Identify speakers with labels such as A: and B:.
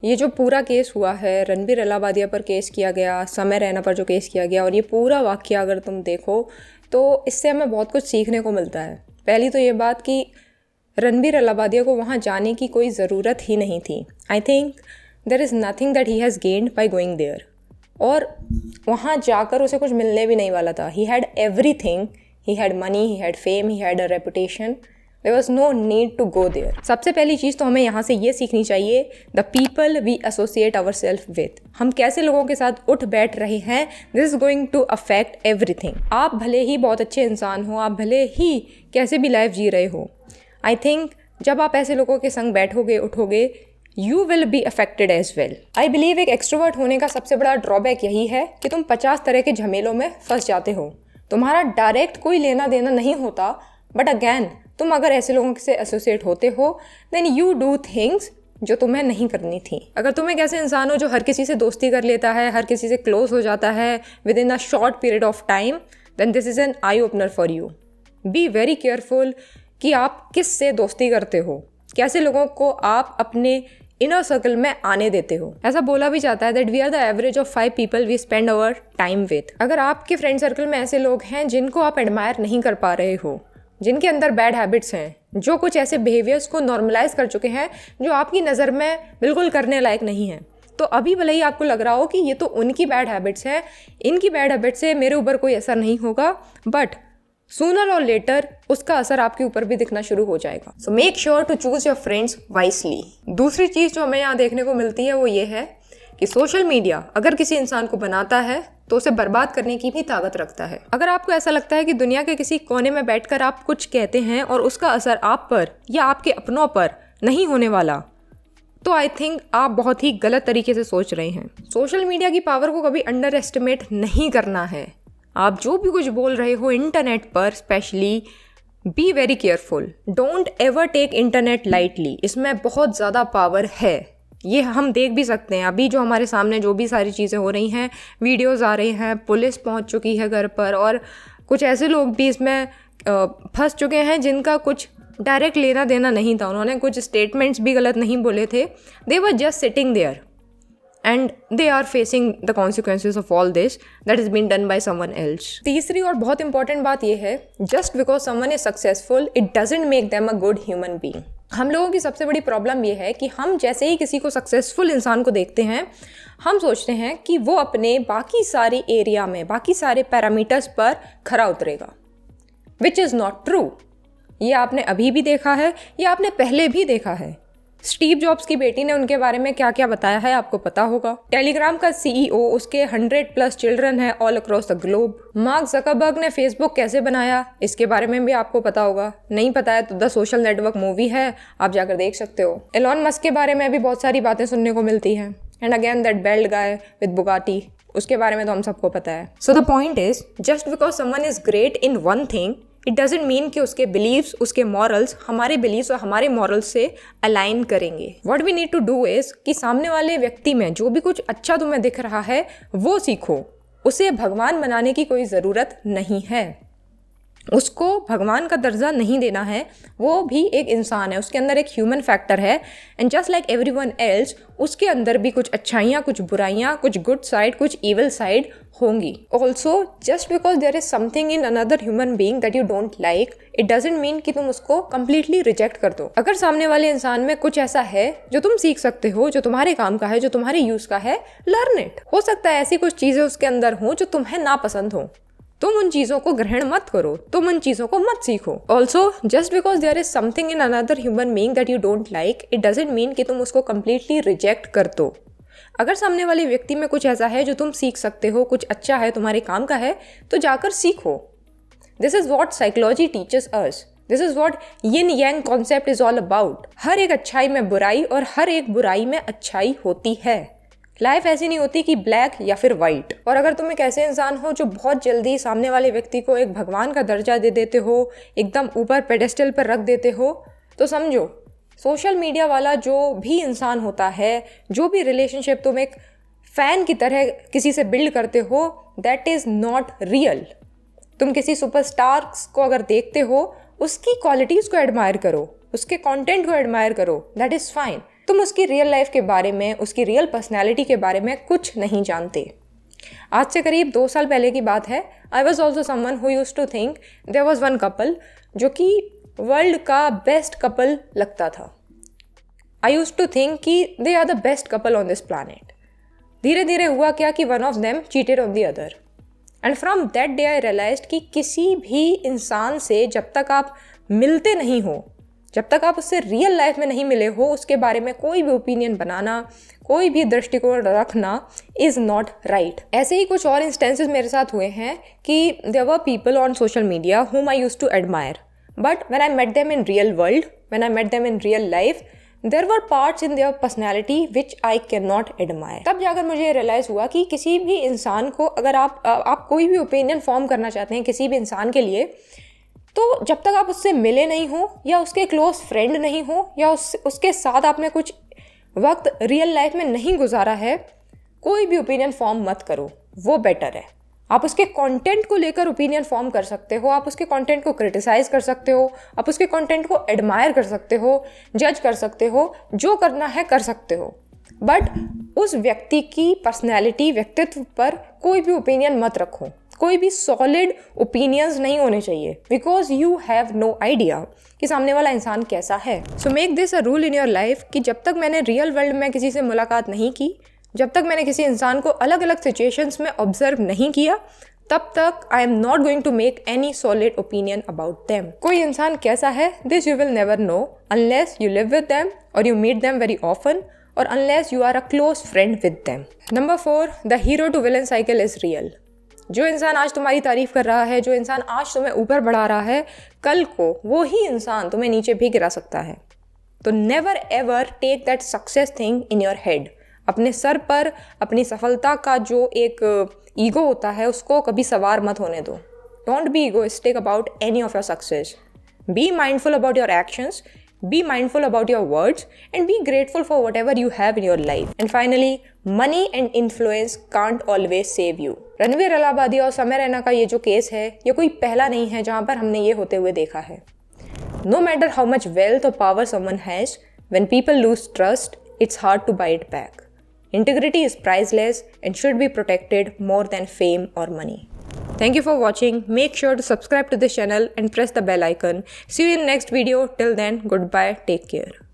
A: ये जो पूरा केस हुआ है, रणबीर अलाहाबादिया पर केस किया गया, समय रैना पर जो केस किया गया, और ये पूरा वाक़या अगर तुम देखो तो इससे हमें बहुत कुछ सीखने को मिलता है। पहली तो ये बात कि रणबीर अलाहाबादिया को वहाँ जाने की कोई ज़रूरत ही नहीं थी। I think there is nothing that he has gained by going there. और वहाँ जाकर उसे कुछ मिलने भी नहीं वाला था। He had everything, he had money, he had fame, he had a reputation. There was no need to go there. सबसे पहली चीज़ तो हमें यहाँ से ये सीखनी चाहिए, the people we associate our self with. हम कैसे लोगों के साथ उठ बैठ रहे हैं, this is going to affect everything. आप भले ही बहुत अच्छे इंसान हो, आप भले ही कैसे भी लाइफ जी रहे हो, आई थिंक जब आप ऐसे लोगों के संग बैठोगे उठोगे, you will be affected as well. I believe एक एक्सट्रोवर्ट होने का सबसे बड़ा ड्रॉबैक यही है कि तुम 50 तरह के झमेलों में फंस जाते हो। तुम्हारा डायरेक्ट कोई लेना देना नहीं होता, बट अगैन तुम अगर ऐसे लोगों से एसोसिएट होते हो, देन यू डू थिंग्स जो तुम्हें नहीं करनी थी। अगर तुम एक ऐसे इंसान हो जो हर किसी से दोस्ती कर लेता है, हर किसी से क्लोज हो जाता है within a short period of time, then this is an eye opener for you. Be very careful कि आप किस से दोस्ती करते हो, कैसे लोगों को आप अपने इनर सर्कल में आने देते हो। ऐसा बोला भी जाता है that we are the average of 5 people we spend our time with. अगर आपके फ्रेंड सर्कल में ऐसे लोग हैं जिनको आप एडमायर नहीं कर पा रहे हो, जिनके अंदर बैड हैबिट्स हैं, जो कुछ ऐसे बिहेवियर्स को नॉर्मलाइज कर चुके हैं जो आपकी नज़र में बिल्कुल करने लायक नहीं है, तो अभी भले ही आपको लग रहा हो कि ये तो उनकी बैड हैबिट्स हैं, इनकी बैड हैबिट्स से मेरे ऊपर कोई असर नहीं होगा, बट सूनर और लेटर उसका असर आपके ऊपर भी दिखना शुरू हो जाएगा। So make sure to choose your friends wisely. दूसरी चीज़ जो हमें यहाँ देखने को मिलती है वो ये है कि सोशल मीडिया अगर किसी इंसान को बनाता है तो उसे बर्बाद करने की भी ताकत रखता है। अगर आपको ऐसा लगता है कि दुनिया के किसी कोने में बैठकर आप कुछ कहते हैं और उसका असर आप पर या आपके अपनों पर नहीं होने वाला, तो आई थिंक आप बहुत ही गलत तरीके से सोच रहे हैं। सोशल मीडिया की पावर को कभी अंडर एस्टिमेट नहीं करना है। आप जो भी कुछ बोल रहे हो इंटरनेट पर specially, be very careful. Don't ever take internet lightly. इसमें बहुत ज़्यादा पावर है, ये हम देख भी सकते हैं। अभी जो हमारे सामने जो भी सारी चीज़ें हो रही हैं, वीडियोस आ रही हैं, पुलिस पहुंच चुकी है घर पर, और कुछ ऐसे लोग भी इसमें फंस चुके हैं जिनका कुछ डायरेक्ट लेना देना नहीं था। उन्होंने कुछ स्टेटमेंट्स भी गलत नहीं बोले थे। They were just sitting there and they are facing the consequences of all this that has been done by someone else. तीसरी और बहुत इंपॉर्टेंट बात यह है, just because someone is successful it doesn't make them a good human being. हम लोगों की सबसे बड़ी प्रॉब्लम यह है कि हम जैसे ही किसी को सक्सेसफुल इंसान को देखते हैं, हम सोचते हैं कि वो अपने बाकी सारी एरिया में, बाकी सारे पैरामीटर्स पर खरा उतरेगा, विच इज़ नॉट ट्रू। ये आपने अभी भी देखा है, ये आपने पहले भी देखा है। स्टीव जॉब्स की बेटी ने उनके बारे में क्या क्या बताया है आपको पता होगा। टेलीग्राम का सीईओ, उसके 100+ चिल्ड्रन है all across the globe. Mark Zuckerberg ने फेसबुक कैसे बनाया, इसके बारे में भी आपको पता होगा। नहीं पता है तो द सोशल नेटवर्क मूवी है, आप जाकर देख सकते हो। एलॉन मस्क के बारे में भी बहुत सारी बातें सुनने को मिलती हैं। And again that belt guy with Bugatti, उसके बारे में तो हम सबको पता है। So the point is, just because someone is great in one thing it doesn't mean कि उसके बिलीव्स, उसके मॉरल्स हमारे बिलीव्स और हमारे मॉरल्स से अलाइन करेंगे। What we need to do is कि सामने वाले व्यक्ति में जो भी कुछ अच्छा तुम्हें दिख रहा है वो सीखो। उसे भगवान बनाने की कोई ज़रूरत नहीं है, उसको भगवान का दर्जा नहीं देना है। वो भी एक इंसान है, उसके अंदर एक ह्यूमन फैक्टर है, and just like everyone else उसके अंदर भी कुछ अच्छाइयाँ, कुछ बुराइयाँ, कुछ गुड साइड, कुछ इविल साइड होंगी। Also just because there is something in another human being that you don't like it doesn't mean कि तुम उसको कंप्लीटली रिजेक्ट कर दो। अगर सामने वाले इंसान में कुछ ऐसा है जो तुम सीख सकते हो, जो तुम्हारे काम का है, जो तुम्हारे यूज का है, लर्न इट। हो सकता है ऐसी कुछ चीज़ें उसके अंदर हो जो तुम्हें नापसंद हो, तुम उन चीज़ों को ग्रहण मत करो, तुम उन चीज़ों को मत सीखो। Also just because there is something in another human being that you don't like it doesn't mean कि तुम उसको कंप्लीटली रिजेक्ट कर दो। अगर सामने वाले व्यक्ति में कुछ ऐसा है जो तुम सीख सकते हो, कुछ अच्छा है, तुम्हारे काम का है, तो जाकर सीखो। This is what psychology teaches us. This is what yin yang concept is all about. हर एक अच्छाई में बुराई और हर एक बुराई में अच्छाई होती है। लाइफ ऐसी नहीं होती कि ब्लैक या फिर वाइट। और अगर तुम एक ऐसे इंसान हो जो बहुत जल्दी सामने वाले व्यक्ति को एक भगवान का दर्जा दे देते हो, एकदम ऊपर पेडेस्टल पर रख देते हो, तो समझो सोशल मीडिया वाला जो भी इंसान होता है, जो भी रिलेशनशिप तुम एक फ़ैन की तरह किसी से बिल्ड करते हो, दैट इज़ नॉट रियल। तुम किसी सुपरस्टार्स को अगर देखते हो, उसकी क्वालिटीज़ को एडमायर करो, उसके कंटेंट को एडमायर करो, दैट इज़ फाइन। तुम उसकी रियल लाइफ के बारे में, उसकी रियल पर्सनैलिटी के बारे में कुछ नहीं जानते। आज से करीब 2 साल पहले की बात है। I was also someone who use to think there was one couple जो कि वर्ल्ड का बेस्ट कपल लगता था। आई यूज टू थिंक कि they are the best couple on this planet. धीरे धीरे हुआ क्या कि one of them cheated on the other, and from that day I realised कि किसी भी इंसान से जब तक आप मिलते नहीं हो, जब तक आप उससे रियल लाइफ में नहीं मिले हो, उसके बारे में कोई भी ओपिनियन बनाना, कोई भी दृष्टिकोण रखना इज़ नॉट राइट। ऐसे ही कुछ और इंस्टेंसेस मेरे साथ हुए हैं कि there were people on social media whom I used to admire, but when I met them in real world, when I met them in real life, there were parts in their personality which I cannot admire। तब जाकर मुझे realise हुआ कि किसी भी इंसान को अगर आप कोई भी ओपिनियन फॉर्म करना चाहते हैं किसी भी इंसान के लिए, तो जब तक आप उससे मिले नहीं हो या उसके क्लोज फ्रेंड नहीं हो या उसके साथ आपने कुछ वक्त रियल लाइफ में नहीं गुजारा है, कोई भी ओपिनियन फॉर्म मत करो, वो बेटर है। आप उसके कंटेंट को लेकर ओपिनियन फॉर्म कर सकते हो, आप उसके कंटेंट को क्रिटिसाइज कर सकते हो, आप उसके कंटेंट को एडमायर कर सकते हो, जज कर सकते हो, जो करना है कर सकते हो, बट उस व्यक्ति की पर्सनैलिटी, व्यक्तित्व पर कोई भी ओपिनियन मत रखो। कोई भी सॉलिड ओपिनियंस नहीं होने चाहिए, because you have no idea कि सामने वाला इंसान कैसा है। So make this a rule in your life कि जब तक मैंने रियल वर्ल्ड में किसी से मुलाकात नहीं की, जब तक मैंने किसी इंसान को अलग अलग सिचुएशंस में ऑब्जर्व नहीं किया, तब तक I am not going to make any solid opinion about them. कोई इंसान कैसा है, this you will never know unless you live with them और you meet them very often, और unless you are a close friend with them. Number 4, the hero to villain cycle is real. जो इंसान आज तुम्हारी तारीफ कर रहा है, जो इंसान आज तुम्हें ऊपर बढ़ा रहा है, कल को वो ही इंसान तुम्हें नीचे भी गिरा सकता है। तो never ever take that success thing in your head. अपने सर पर अपनी सफलता का जो एक ईगो होता है उसको कभी सवार मत होने दो। Don't be egoistic about any of your success. Be mindful about your actions, be mindful about your words, and be grateful for whatever you have in your life. And finally, money and influence can't always save you। Ranveer Allahabadi और समय रैना का ये जो case है, ये कोई पहला नहीं है जहाँ पर हमने ये होते हुए देखा है। No matter how much wealth or power someone has, when people lose trust, it's hard to buy it back. Integrity is priceless and should be protected more than fame or money. Thank you for watching. Make sure to subscribe to this channel and press the bell icon. See you in the next video. Till then, goodbye. Take care.